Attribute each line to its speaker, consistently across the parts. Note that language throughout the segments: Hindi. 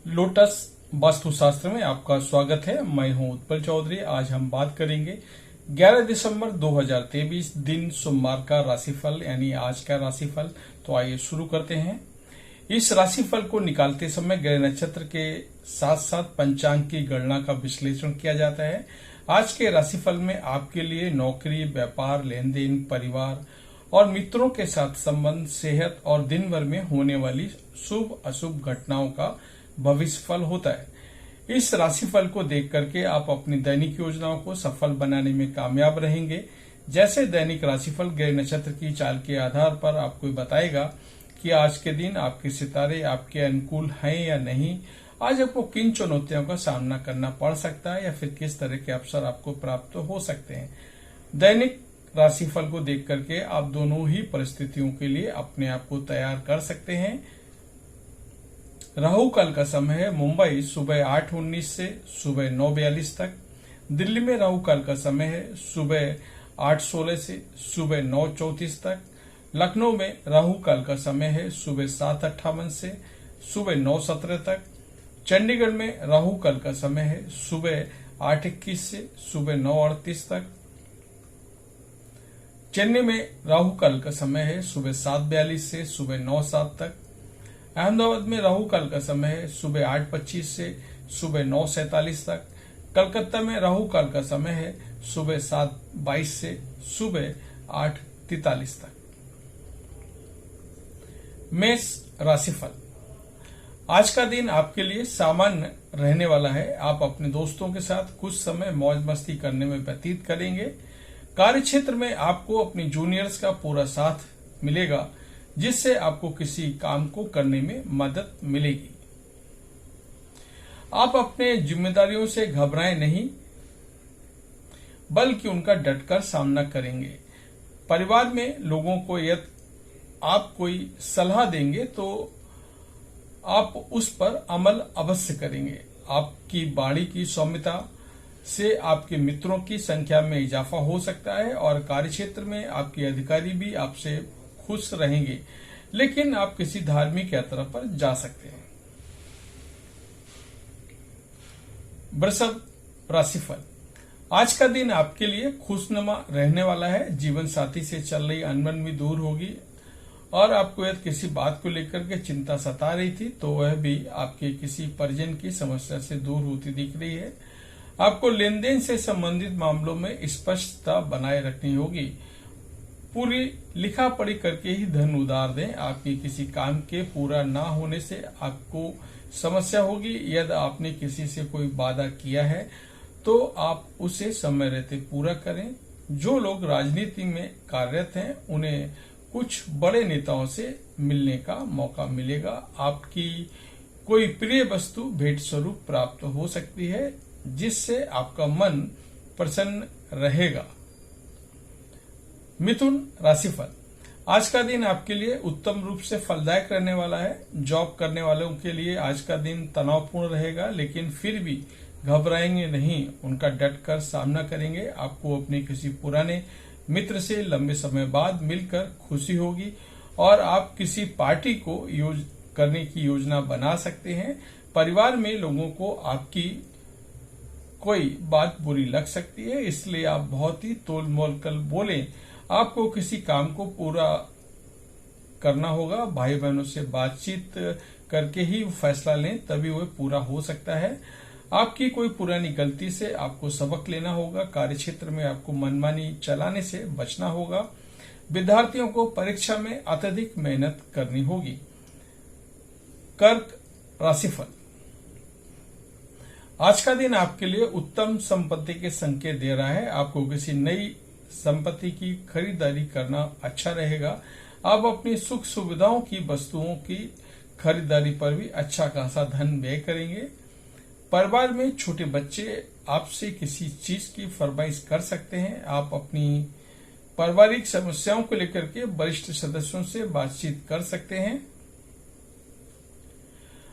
Speaker 1: लोटस वास्तुशास्त्र में आपका स्वागत है। मैं हूं उत्पल चौधरी। आज हम बात करेंगे 11 दिसंबर 2023 दिन सोमवार का राशिफल यानी आज का राशिफल। तो आइए शुरू करते हैं। इस राशिफल को निकालते समय ग्रह नक्षत्र के साथ साथ पंचांग की गणना का विश्लेषण किया जाता है। आज के राशिफल में आपके लिए नौकरी, व्यापार, लेन देन, परिवार और मित्रों के साथ संबंध, सेहत और दिन भर में होने वाली शुभ अशुभ घटनाओं का भविष्यफल होता है। इस राशिफल को देख करके आप अपनी दैनिक योजनाओं को सफल बनाने में कामयाब रहेंगे। जैसे दैनिक राशिफल ग्रह नक्षत्र की चाल के आधार पर आपको बताएगा कि आज के दिन आपके सितारे आपके अनुकूल हैं या नहीं, आज आपको किन चुनौतियों का सामना करना पड़ सकता है या फिर किस तरह के अवसर आपको प्राप्त हो सकते हैं। दैनिक राशिफल को देख करके आप दोनों ही परिस्थितियों के लिए अपने आप को तैयार कर सकते हैं। राहु काल का समय है मुंबई सुबह 8:19 से सुबह 9:42 तक। दिल्ली में राहु काल का समय है सुबह 8:16 से सुबह 9:34 तक। लखनऊ में राहु काल का समय है सुबह 7:58 से सुबह 9:17 तक। चंडीगढ़ में राहु काल का समय है सुबह 8:21 से सुबह 9:38 तक। चेन्नई में राहु काल का समय है सुबह 7:42 से सुबह 9:07 तक। अहमदाबाद में राहु काल का समय है सुबह 8:25 से सुबह 9:47 तक। कलकत्ता में राहु काल का समय है सुबह 7:22 से सुबह 8:43 तक। मेष राशिफल। आज का दिन आपके लिए सामान्य रहने वाला है। आप अपने दोस्तों के साथ कुछ समय मौज मस्ती करने में व्यतीत करेंगे। कार्य क्षेत्र में आपको अपनी जूनियर्स का पूरा साथ मिलेगा, जिससे आपको किसी काम को करने में मदद मिलेगी। आप अपने जिम्मेदारियों से घबराएं नहीं, बल्कि उनका डटकर सामना करेंगे। परिवार में लोगों को यदि आप कोई सलाह देंगे तो आप उस पर अमल अवश्य करेंगे। आपकी बाड़ी की सौम्यता से आपके मित्रों की संख्या में इजाफा हो सकता है और कार्यक्षेत्र में आपके अधिकारी भी आपसे खुश रहेंगे, लेकिन आप किसी धार्मिक यात्रा पर जा सकते हैं। वृषभ राशिफल। आज का दिन आपके लिए खुशनुमा रहने वाला है। जीवन साथी से चल रही अनबन भी दूर होगी और आपको यदि किसी बात को लेकर के चिंता सता रही थी तो वह भी आपके किसी परिजन की समस्या से दूर होती दिख रही है। आपको लेन देन से संबंधित मामलों में स्पष्टता बनाए रखनी होगी। पूरी लिखा पढ़ी करके ही धन उधार दें। आपके किसी काम के पूरा ना होने से आपको समस्या होगी। यदि आपने किसी से कोई वादा किया है तो आप उसे समय रहते पूरा करें। जो लोग राजनीति में कार्यरत हैं उन्हें कुछ बड़े नेताओं से मिलने का मौका मिलेगा। आपकी कोई प्रिय वस्तु भेंट स्वरूप प्राप्त हो सकती है, जिससे आपका मन प्रसन्न रहेगा। मिथुन राशिफल। आज का दिन आपके लिए उत्तम रूप से फलदायक रहने वाला है। जॉब करने वालों के लिए आज का दिन तनावपूर्ण रहेगा, लेकिन फिर भी घबराएंगे नहीं, उनका डटकर सामना करेंगे। आपको अपने किसी पुराने मित्र से लंबे समय बाद मिलकर खुशी होगी और आप किसी पार्टी को करने की योजना बना सकते हैं। परिवार में लोगों को आपकी कोई बात बुरी लग सकती है, इसलिए आप बहुत ही तोल मोल कर बोलें। आपको किसी काम को पूरा करना होगा। भाई बहनों से बातचीत करके ही फैसला लें, तभी वह पूरा हो सकता है। आपकी कोई पुरानी गलती से आपको सबक लेना होगा। कार्यक्षेत्र में आपको मनमानी चलाने से बचना होगा। विद्यार्थियों को परीक्षा में अत्यधिक मेहनत करनी होगी। कर्क राशिफल। आज का दिन आपके लिए उत्तम संपत्ति के संकेत दे रहा है। आपको किसी नई संपत्ति की खरीदारी करना अच्छा रहेगा। आप अपनी सुख सुविधाओं की वस्तुओं की खरीदारी पर भी अच्छा खासा धन व्यय करेंगे। परिवार में छोटे बच्चे आपसे किसी चीज की फरमाइश कर सकते हैं। आप अपनी पारिवारिक समस्याओं को लेकर के वरिष्ठ सदस्यों से बातचीत कर सकते हैं।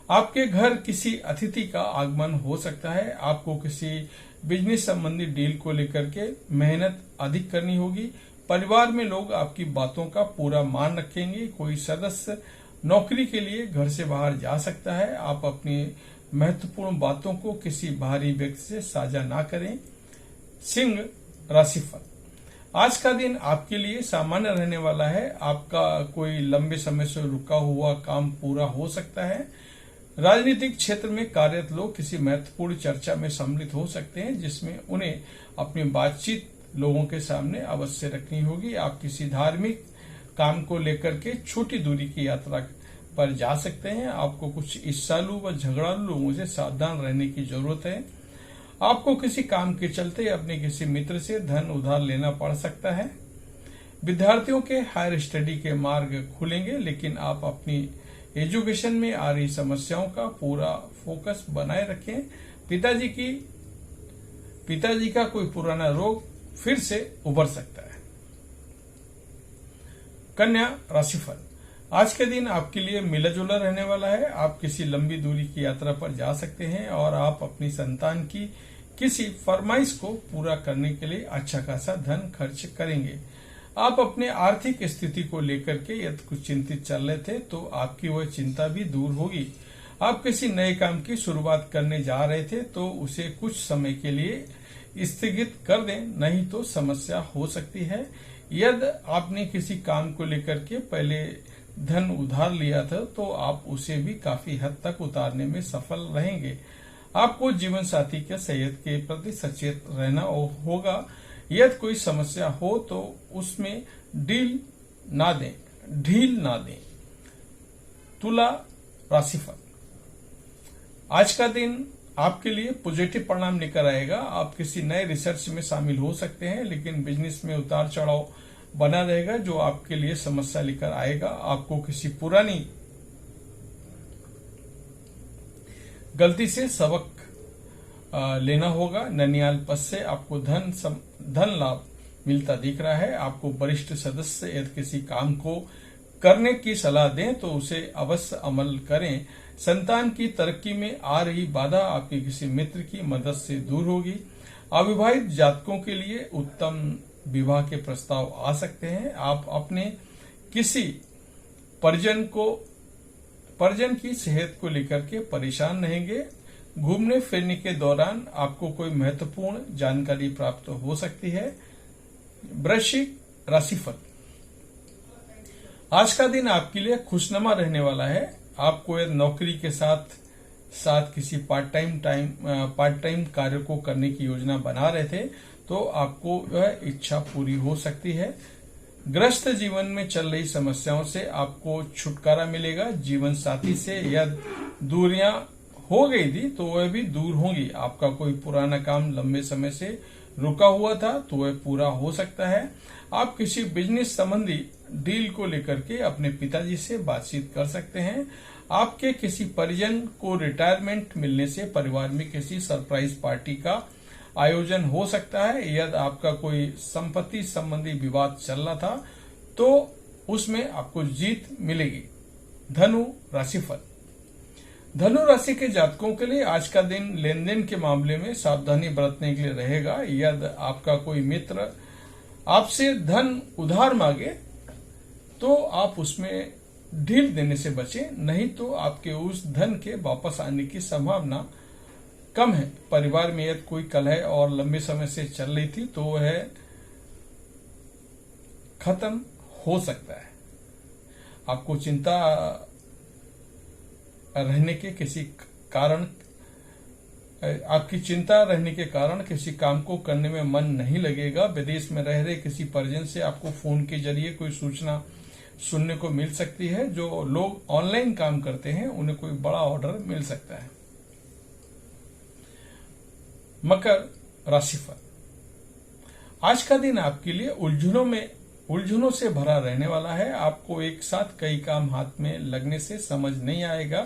Speaker 1: आपके घर किसी अतिथि का आगमन हो सकता है। आपको किसी बिजनेस संबंधी डील को लेकर के मेहनत अधिक करनी होगी। परिवार में लोग आपकी बातों का पूरा मान रखेंगे। कोई सदस्य नौकरी के लिए घर से बाहर जा सकता है। आप अपनी महत्वपूर्ण बातों को किसी बाहरी व्यक्ति से साझा ना करें। सिंह राशिफल, आज का दिन आपके लिए सामान्य रहने वाला है। आपका कोई लंबे समय से रुका हुआ काम पूरा हो सकता है। राजनीतिक क्षेत्र में कार्यरत लोग किसी महत्वपूर्ण चर्चा में सम्मिलित हो सकते हैं, जिसमें उन्हें अपनी बातचीत लोगों के सामने अवश्य रखनी होगी। आप किसी धार्मिक काम को लेकर के छोटी दूरी की यात्रा पर जा सकते हैं। आपको कुछ ईर्ष्यालु व झगड़ालू लोगों से सावधान रहने की जरूरत है। आपको किसी काम के चलते अपने किसी मित्र से धन उधार लेना पड़ सकता है। विद्यार्थियों के हायर स्टडी के मार्ग खुलेंगे, लेकिन आप अपनी एजुकेशन में आ रही समस्याओं का पूरा फोकस बनाए रखें। पिताजी का कोई पुराना रोग फिर से उभर सकता है। कन्या राशिफल, आज के दिन आपके लिए मिला जुला रहने वाला है। आप किसी लंबी दूरी की यात्रा पर जा सकते हैं और आप अपनी संतान की किसी फरमाइश को पूरा करने के लिए अच्छा खासा धन खर्च करेंगे। आप अपने आर्थिक स्थिति को लेकर के यदि कुछ चिंतित चल रहे थे तो आपकी वह चिंता भी दूर होगी। आप किसी नए काम की शुरुआत करने जा रहे थे तो उसे कुछ समय के लिए स्थगित कर दें, नहीं तो समस्या हो सकती है। यदि आपने किसी काम को लेकर के पहले धन उधार लिया था तो आप उसे भी काफी हद तक उतारने में सफल रहेंगे। आपको जीवन साथी के सेहत के प्रति सचेत रहना होगा। यदि कोई समस्या हो तो उसमें ढील ना दें। तुला राशिफल, आज का दिन आपके लिए पॉजिटिव परिणाम लेकर आएगा। आप किसी नए रिसर्च में शामिल हो सकते हैं, लेकिन बिजनेस में उतार चढ़ाव बना रहेगा जो आपके लिए समस्या लेकर आएगा। आपको किसी पुरानी गलती से सबक लेना होगा। ननियाल पद से आपको धन लाभ मिलता दिख रहा है। आपको वरिष्ठ सदस्य यदि किसी काम को करने की सलाह दें तो उसे अवश्य अमल करें। संतान की तरक्की में आ रही बाधा आपके किसी मित्र की मदद से दूर होगी। अविवाहित जातकों के लिए उत्तम विवाह के प्रस्ताव आ सकते हैं। आप अपने किसी परिजन की सेहत को लेकर के परेशान रहेंगे। घूमने फिरने के दौरान आपको कोई महत्वपूर्ण जानकारी प्राप्त हो सकती है। वृश्चिक राशिफल, आज का दिन आपके लिए खुशनुमा रहने वाला है। आपको नौकरी के साथ किसी पार्ट टाइम कार्य को करने की योजना बना रहे थे तो आपको वह इच्छा पूरी हो सकती है। ग्रस्त जीवन में चल रही समस्याओं से आपको छुटकारा मिलेगा। जीवन साथी से यदि दूरियां हो गई थी तो वह भी दूर होंगी। आपका कोई पुराना काम लंबे समय से रुका हुआ था तो वह पूरा हो सकता है। आप किसी बिजनेस संबंधी डील को लेकर के अपने पिताजी से बातचीत कर सकते हैं। आपके किसी परिजन को रिटायरमेंट मिलने से परिवार में किसी सरप्राइज पार्टी का आयोजन हो सकता है। यदि आपका कोई संपत्ति संबंधी विवाद चल रहा था तो उसमें आपको जीत मिलेगी। धनु राशिफल, धनु राशि के जातकों के लिए आज का दिन लेन देन के मामले में सावधानी बरतने के लिए रहेगा। यदि आपका कोई मित्र आपसे धन उधार मांगे तो आप उसमें ढील देने से बचें, नहीं तो आपके उस धन के वापस आने की संभावना कम है। परिवार में यदि कोई कलह और लंबे समय से चल रही थी तो वह खत्म हो सकता है। आपको चिंता रहने के कारण किसी काम को करने में मन नहीं लगेगा। विदेश में रह रहे किसी परिजन से आपको फोन के जरिए कोई सूचना सुनने को मिल सकती है। जो लोग ऑनलाइन काम करते हैं उन्हें कोई बड़ा ऑर्डर मिल सकता है। मकर राशिफल, आज का दिन आपके लिए उलझनों से भरा रहने वाला है। आपको एक साथ कई काम हाथ में लगने से समझ नहीं आएगा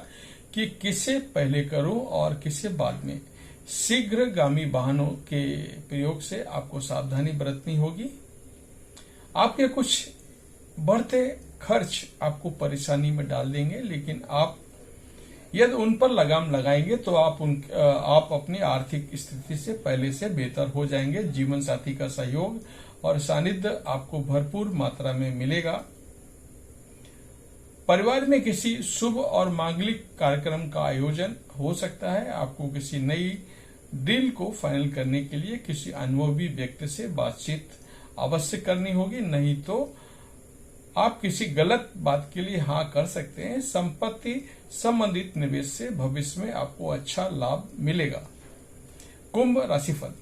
Speaker 1: कि किसे पहले करूं और किसे बाद में। शीघ्रगामी वाहनों के प्रयोग से आपको सावधानी बरतनी होगी। आपके कुछ बढ़ते खर्च आपको परेशानी में डाल देंगे, लेकिन आप यदि उन पर लगाम लगाएंगे तो आप अपनी आर्थिक स्थिति से पहले से बेहतर हो जाएंगे। जीवन साथी का सहयोग और सानिध्य आपको भरपूर मात्रा में मिलेगा। परिवार में किसी शुभ और मांगलिक कार्यक्रम का आयोजन हो सकता है। आपको किसी नई डील को फाइनल करने के लिए किसी अनुभवी व्यक्ति से बातचीत अवश्य करनी होगी, नहीं तो आप किसी गलत बात के लिए हाँ कर सकते हैं। संपत्ति संबंधित निवेश से भविष्य में आपको अच्छा लाभ मिलेगा। कुंभ राशिफल,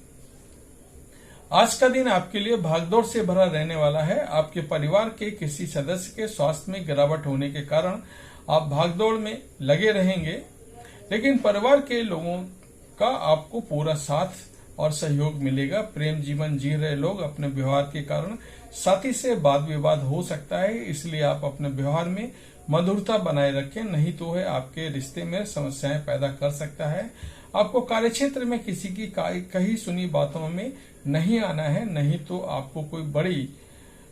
Speaker 1: आज का दिन आपके लिए भागदौड़ से भरा रहने वाला है। आपके परिवार के किसी सदस्य के स्वास्थ्य में गिरावट होने के कारण आप भागदौड़ में लगे रहेंगे, लेकिन परिवार के लोगों का आपको पूरा साथ और सहयोग मिलेगा। प्रेम जीवन जी रहे लोग अपने व्यवहार के कारण साथी से वाद विवाद हो सकता है, इसलिए आप अपने व्यवहार में मधुरता बनाए रखें, नहीं तो है आपके रिश्ते में समस्याएं पैदा कर सकता है। आपको कार्यक्षेत्र में किसी की कही सुनी बातों में नहीं आना है, नहीं तो आपको कोई बड़ी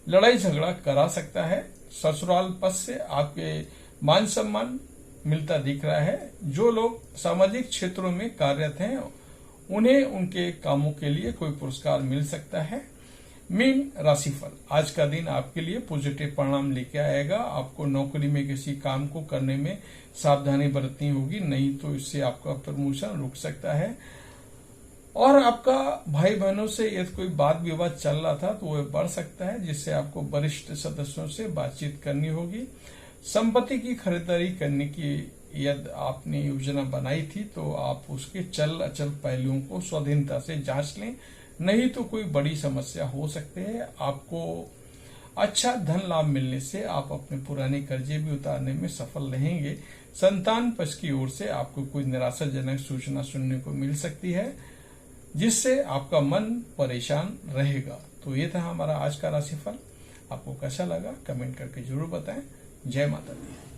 Speaker 1: लड़ाई झगड़ा करा सकता है। ससुराल पक्ष से आपके मान सम्मान मिलता दिख रहा है। जो लोग सामाजिक क्षेत्रों में कार्यरत हैं उन्हें उनके कामों के लिए कोई पुरस्कार मिल सकता है। मीन राशिफल, आज का दिन आपके लिए पॉजिटिव परिणाम लेके आएगा। आपको नौकरी में किसी काम को करने में सावधानी बरतनी होगी, नहीं तो इससे आपका प्रमोशन रुक सकता है। और आपका भाई बहनों से यदि कोई वाद विवाद चल रहा था तो वह बढ़ सकता है, जिससे आपको वरिष्ठ सदस्यों से बातचीत करनी होगी। संपत्ति की खरीदारी करने की यदि आपने योजना बनाई थी तो आप उसके चल अचल पहलुओं को स्वाधीनता से जांच लें, नहीं तो कोई बड़ी समस्या हो सकती है। आपको अच्छा धन लाभ मिलने से आप अपने पुराने कर्जे भी उतारने में सफल रहेंगे। संतान पक्ष की ओर से आपको कोई निराशाजनक सूचना सुनने को मिल सकती है, जिससे आपका मन परेशान रहेगा। तो ये था हमारा आज का राशिफल। आपको कैसा लगा कमेंट करके जरूर बताएं। जय माता दी।